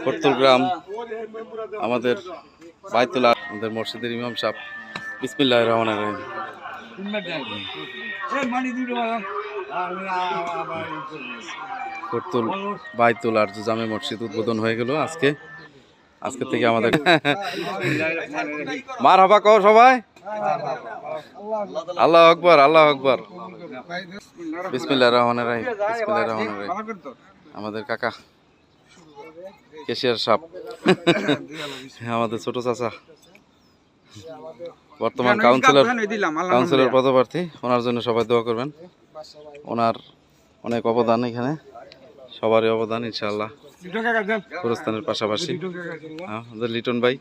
ফতুল গ্রাম আমাদের বাইতুল আমাদের মসজিদের ইমাম সাহেব। বিসমিল্লাহির রহমানির রহিম। ফতুল বাইতুল আর জামে মসজিদ উদ্বোধন হয়ে গেল আজকে থেকে আমাদের মারহাবা কও সবাই, আল্লাহু আকবার, আল্লাহু আকবার। বিসমিল্লাহির রহমানির রহিম, বিসমিল্লাহির রহমানির রহিম। আমাদের কাকা কেশিয়ার সাহেব, আমাদের ছোট চাচা, বর্তমান কাউন্সিলর পদপ্রার্থী। ওনার জন্য সবাই দোয়া করবেন। ওনার অনেক অবদান, এখানে সবারই অবদান ইনশাআল্লাহ। পুরস্থানের পাশাপাশি আমাদের লিটন ভাই,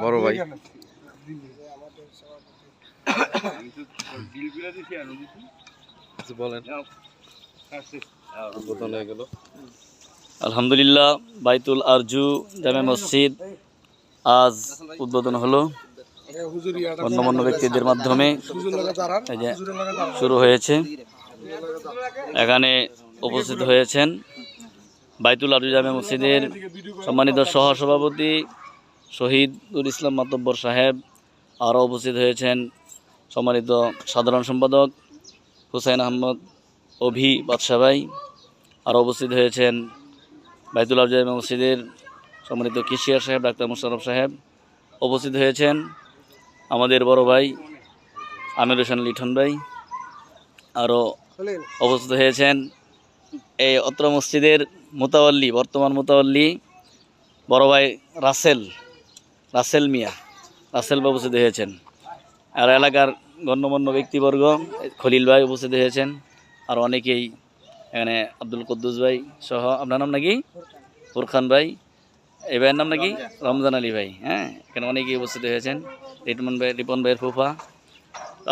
বড় ভাই, বলেন। উদ্বোধন হয়ে গেল আলহামদুলিল্লাহ। বাইতুল আরজু জামে মসজিদ আজ উদ্বোধন হলো গণ্যমান্য ব্যক্তিদের মাধ্যমে। শুরু হয়েছে। এখানে উপস্থিত হয়েছেন বাইতুল আরজু জামে মসজিদের সম্মানিত সহসভাপতি শহীদুল ইসলাম মাতব্বর সাহেব। আরও উপস্থিত হয়েছেন সম্মানিত সাধারণ সম্পাদক হুসাইন আহমদ অভি বাদশা ভাই। আরও উপস্থিত হয়েছেন বাইতুল আরজু জামে মসজিদের সম্মানিত কেশিয়ার সাহেব ডাক্তার মোশাররফ সাহেব। উপস্থিত হয়েছেন আমাদের বড় ভাই আমির হোসেন লিটন ভাই। আরও উপস্থিত হয়েছেন এই অত্র মসজিদের মোতাওয়াল্লি, বর্তমান মোতাওয়াল্লি বড় ভাই রাসেল মিয়া, রাসেল ভাই উপস্থিত হয়েছেন। আর এলাকার গণ্যমান্য ব্যক্তিবর্গ খলিল ভাই উপস্থিত হয়েছেন। আর অনেকেই এখানে আব্দুল কুদ্দুস ভাই সহ, আপনার নাম নাকি ফুরখান ভাই, এই ভাইয়ের নাম নাকি রমজান আলী ভাই। হ্যাঁ, এখানে অনেকেই উপস্থিত হয়েছেন। রিপন ভাইয়ের ফুফা।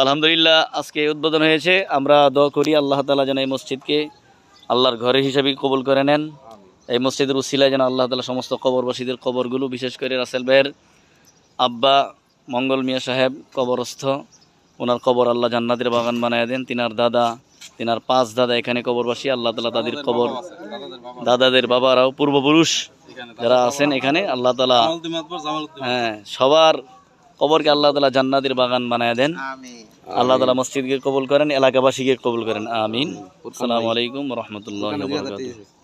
আলহামদুলিল্লাহ, আজকে উদ্বোধন হয়েছে। আমরা দোয়া করি আল্লাহ তাআলা যেন এই মসজিদকে আল্লাহর ঘরে হিসাবে কবুল করে নেন। এই মসজিদের উসিলায় যেন আল্লাহ তাআলা সমস্ত কবরবাসীদের কবরগুলো, বিশেষ করে রাসেল ভাইয়ের আব্বা মঙ্গল মিয়া সাহেব কবরস্থ, ওনার কবর আল্লাহ জান্নাতের বাগান বানায় দেন। তিনার দাদা, তিনার 5 দাদা এখানে কবরবাসী। আল্লাহ তাআলা তাদের কবর, দাদাদের বাবারাও, পূর্বপুরুষ যারা আছেন এখানে, আল্লাহ তাআলা সবার কবরকে আল্লাহ তাআলা জান্নাতের বাগান বানায় দেন। আল্লাহ তাআলা মসজিদকে কবুল করেন, এলাকাবাসীকে কবুল করেন। আমিন। আসসালামু আলাইকুম ওয়া রাহমাতুল্লাহি ওয়া বারাকাতুহু।